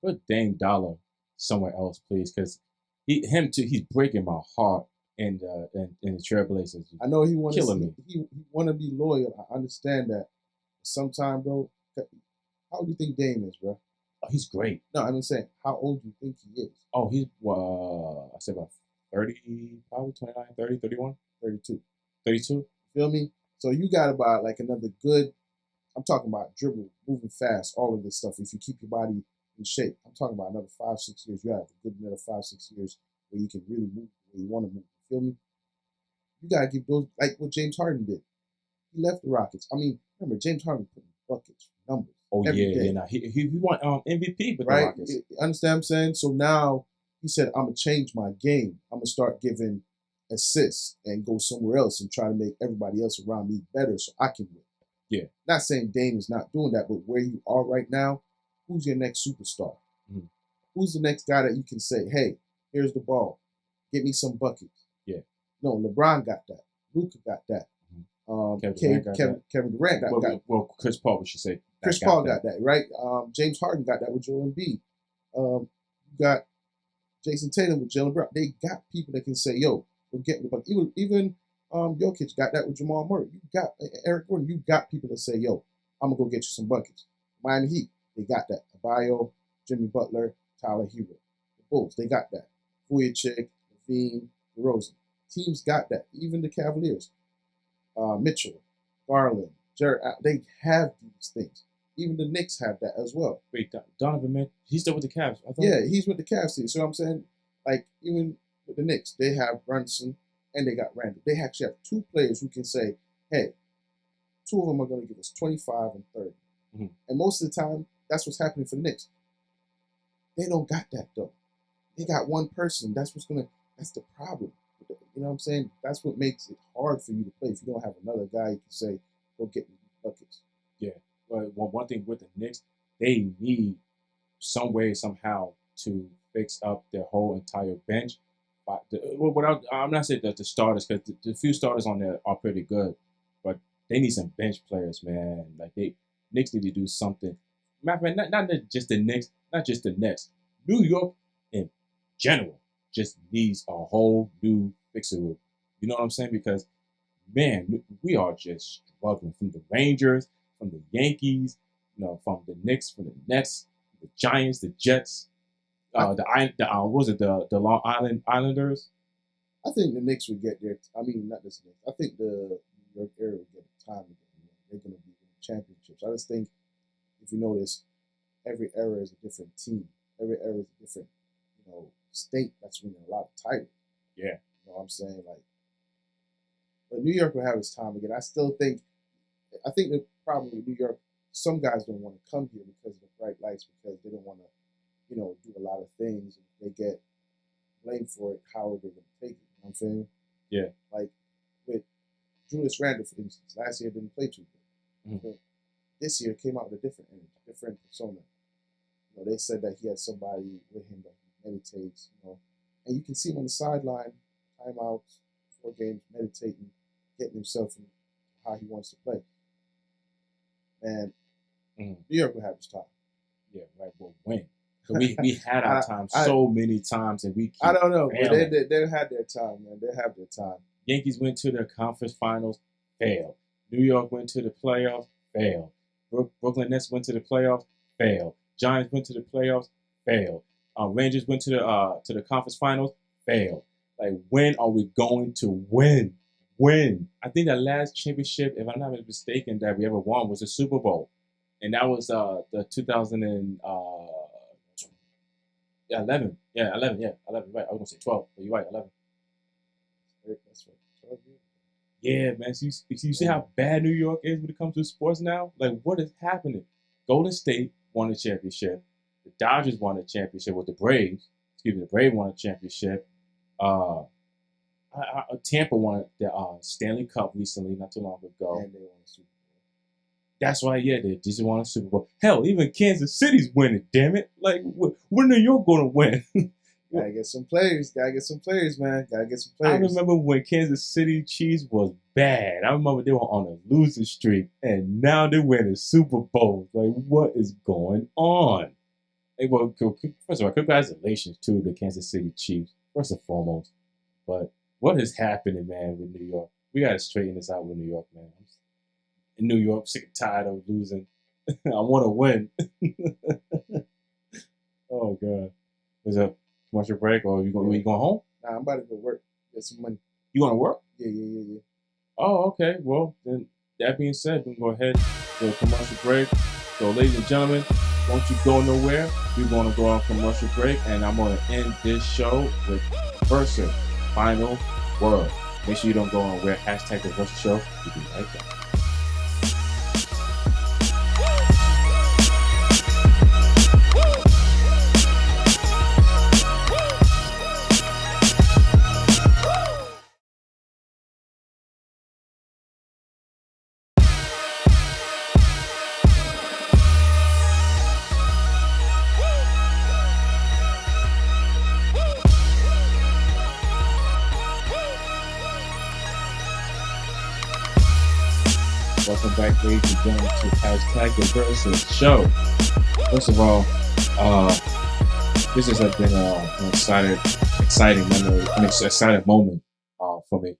Put Dame Dollar somewhere else, please, because he's breaking my heart in the Trailblazers. I know he want to be loyal. I understand that. Sometimes, bro, how old do you think Dame is, bro? Oh, he's great. No, I'm saying, how old do you think he is? Oh, he's I said about 30, probably 29, 30, 31, 32. 32. Feel me? So you got about like another good. I'm talking about dribble, moving fast, all of this stuff. If you keep your body in shape, I'm talking about another 5-6 years. You have a good another 5-6 years where you can really move where you want to move. You feel me? You gotta give those like what James Harden did. He left the Rockets. I mean, remember James Harden putting buckets, numbers. Oh yeah. Nah, he won MVP with the Rockets. You understand what I'm saying? So now he said, I'm gonna change my game. I'm gonna start giving assists and go somewhere else and try to make everybody else around me better so I can win. Yeah. Not saying Dame is not doing that, but where you are right now, who's your next superstar? Mm-hmm. Who's the next guy that you can say, hey, here's the ball. Get me some buckets. Yeah. No, LeBron got that. Luka got that. Kevin Durant got that. Well, Chris Paul, we should say. Chris Paul got that, right? James Harden got that with Joel Embiid. You got Jason Tatum with Jaylen Brown. They got people that can say, yo, we'll get me the bucket. Even Jokic got that with Jamal Murray. You got Eric Gordon. You got people that say, yo, I'm going to go get you some buckets. Miami Heat, they got that. Adebayo, Jimmy Butler, Tyler Hero. The Bulls, they got that. Vucevic, Levine, DeRozan. Teams got that. Even the Cavaliers. Mitchell, Garland, Jared, they have these things. Even the Knicks have that as well. Wait, Donovan, man, he's still with the Cavs. Yeah, he's with the Cavs too. So I'm saying, like, even with the Knicks, they have Brunson and they got Randall. They actually have two players who can say, hey, two of them are going to give us 25 and 30. Mm-hmm. And most of the time, that's what's happening for the Knicks. They don't got that, though. They got one person. That's the problem. You know what I'm saying? That's what makes it hard for you to play. If you don't have another guy, you can say, go get me buckets. Yeah. Well, one thing with the Knicks, they need some way, somehow, to fix up their whole entire bench. I'm not saying that the starters, because the few starters on there are pretty good, but they need some bench players, man. Like Knicks need to do something. Matter of fact, not just the Knicks, not just the Nets. New York in general just needs a whole new fixer. You know what I'm saying? Because, man, we are just struggling from the Rangers, from the Yankees, from the Knicks, from the Nets, the Giants, the Jets, the Long Islanders. I think the Knicks would get there. I mean, not this Knicks. I think the New York area would get time to get. They're going to be winning championships. I just think, if you notice, every era is a different team. Every era is a different, state that's winning a lot of titles. Yeah. You know what I'm saying? Like, but New York will have its time again. I think the problem with New York, some guys don't want to come here because of the bright lights, because they don't want to, do a lot of things. And if they get blamed for it, how are they going to take it? You know what I'm saying? Yeah. Like with Julius Randle, for instance, last year didn't play too good. Mm-hmm. But this year came out with a different energy, different persona. They said that he had somebody with him that he meditates, and you can see him on the sideline, timeouts, 4 games, meditating, getting himself in how he wants to play. And New York will have his time. Yeah, right. Well, when? We had our time so many times, and we keep I don't know, but they had their time, man. They have their time. Yankees went to the conference finals, failed. New York went to the playoffs, failed. Brooklyn Nets went to the playoffs, failed. Giants went to the playoffs, failed. Rangers went to the conference finals, failed. Like, when are we going to win? When? I think the last championship, if I'm not mistaken, that we ever won was the Super Bowl, and that was the 2011. Yeah, 11. Yeah, 11. Right. I was gonna say 12, but you're right, 11. That's what 12 years. Yeah, man. So you see how bad New York is when it comes to sports now? Like, what is happening? Golden State won a championship. The Dodgers won a championship with the Braves. Excuse me, the Braves won a championship. Uh, Tampa won the Stanley Cup recently, not too long ago. And they won the Super Bowl. That's why, yeah, they just won a Super Bowl. Hell, even Kansas City's winning. Damn it! Like, when New York going to win? Gotta get some players. Gotta get some players, man. Gotta get some I players. remember when Kansas City Chiefs was bad. I remember they were on a losing streak, and now they're winning Super Bowls. Like, what is going on? Hey, well, first of all, congratulations to the Kansas City Chiefs, first and foremost. But what is happening, man, with New York? We got to straighten this out with New York, man. In New York, sick and tired of losing. I want to win. Oh, God. Is it a commercial break, or you going home? Nah, I'm about to go work. Get some money. You going to work? Yeah. Oh, okay. Well, then that being said, we can go ahead to a commercial break. So, ladies and gentlemen, don't you go nowhere. We're going to go on commercial break, and I'm going to end this show with Versa Final Word. Make sure you don't go on where hashtag the Versa Show. We'll be right back. Welcome back, ladies and gentlemen, to hashtag the Versa Show. First of all, this has been an exciting memory, an exciting moment for me.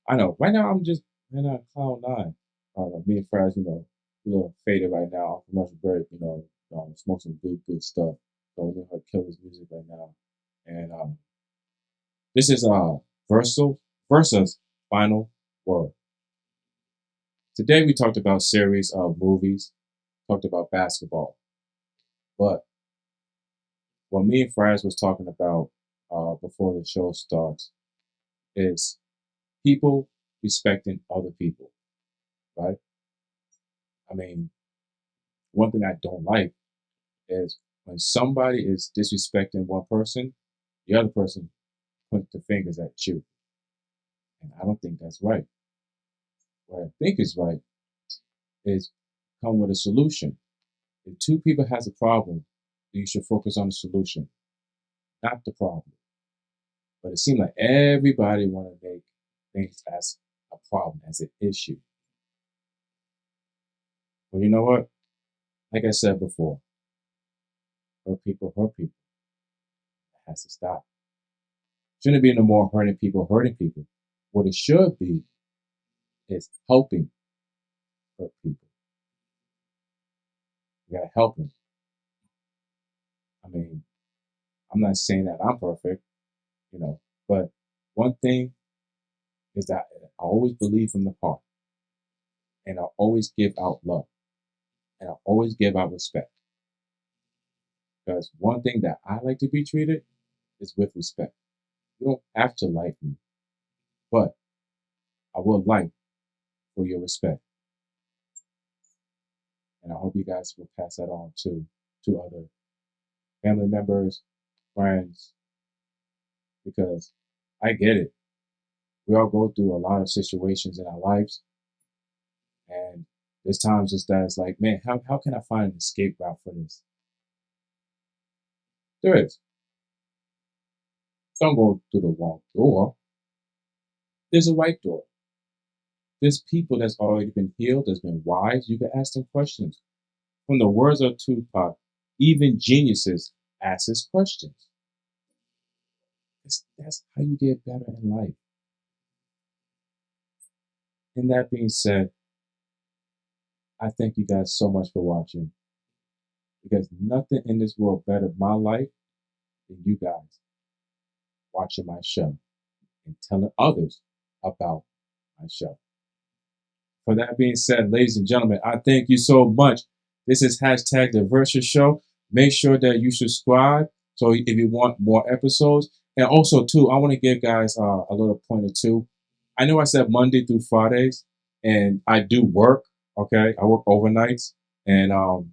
I know right now I'm just on cloud nine. Me and Frazz, a little faded right now off commercial break. Smoke some good stuff. So we're gonna kill this music right now, and this is Versa's final word. Today we talked about series of movies, talked about basketball, but what me and Frazz was talking about before the show starts is people respecting other people, right? I mean, one thing I don't like is when somebody is disrespecting one person, the other person points the fingers at you. And I don't think that's right. What I think is right is come with a solution. If two people has a problem, then you should focus on the solution, not the problem. But it seems like everybody want to make things as a problem, as an issue. Well, you know what? Like I said before, hurt people hurt people. It has to stop. Shouldn't be no more hurting people. What it should be is helping hurt people. You gotta help them. I mean, I'm not saying that I'm perfect, but one thing is that I always believe from the heart, and I always give out love, and I always give out respect. Because one thing that I like to be treated is with respect. You don't have to like me, but I will like for your respect. And I hope you guys will pass that on to other family members, friends, because I get it. We all go through a lot of situations in our lives, and there's times it's like, man, how can I find an escape route for this? There is. Don't go through the wrong door. There's a right door. There's people that's already been healed, that's been wise. You can ask them questions. From the words of Tupac, even geniuses ask us questions. That's how you get better in life. And that being said, I thank you guys so much for watching, because nothing in this world bettered my life than you guys watching my show and telling others about my show. For that being said, ladies and gentlemen, I thank you so much. This is hashtag Theversashow. Make sure that you subscribe so if you want more episodes. And also, too, I want to give guys a little pointer, too. I know I said Monday through Fridays, and I do work, okay? I work overnights, and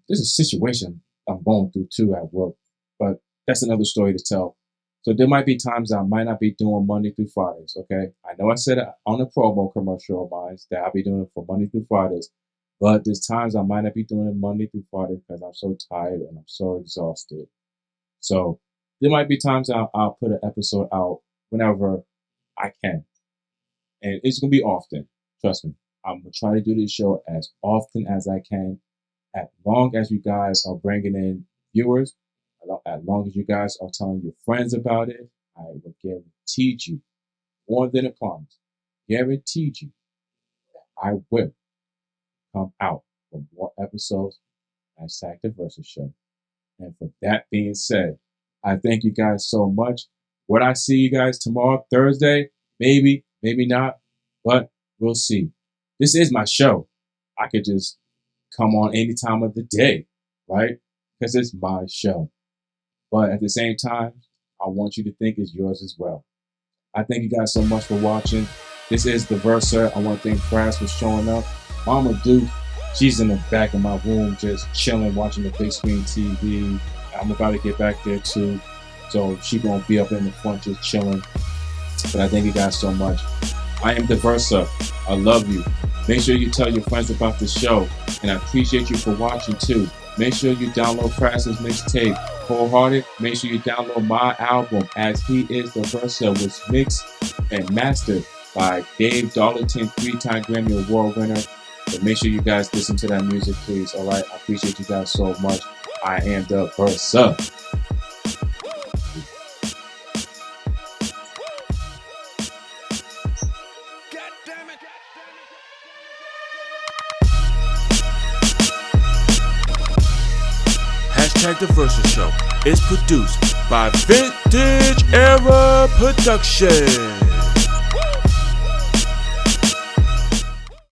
there's a situation I'm going through, too, at work. But that's another story to tell. So there might be times I might not be doing Monday through Fridays, okay? I know I said it on a promo commercial of mine that I'll be doing it for Monday through Fridays, but there's times I might not be doing it Monday through Friday because I'm so tired and I'm so exhausted. So there might be times I'll put an episode out whenever I can. And it's going to be often. Trust me. I'm going to try to do this show as often as I can, as long as you guys are bringing in viewers. As long as you guys are telling your friends about it, I will guarantee you, more than a promise, guarantee you that I will come out with more episodes at Theversashow. And for that being said, I thank you guys so much. Would I see you guys tomorrow, Thursday? Maybe, maybe not, but we'll see. This is my show. I could just come on any time of the day, right? Because it's my show. But at the same time, I want you to think it's yours as well. I thank you guys so much for watching. This is Theversa. I want to thank Frazz for showing up. Mama Duke, she's in the back of my room just chilling, watching the big screen TV. I'm about to get back there too. So she gonna be up in the front just chilling. But I thank you guys so much. I am Theversa. I love you. Make sure you tell your friends about the show. And I appreciate you for watching too. Make sure you download Frazz's mixtape, Wholehearted. Make sure you download my album, As He Is Theversa, was mixed and mastered by Dave Darlington, 3-time Grammy Award winner. So make sure you guys listen to that music, please. All right, I appreciate you guys so much. I am Theversa. Theversashow is produced by Vintage Era Production.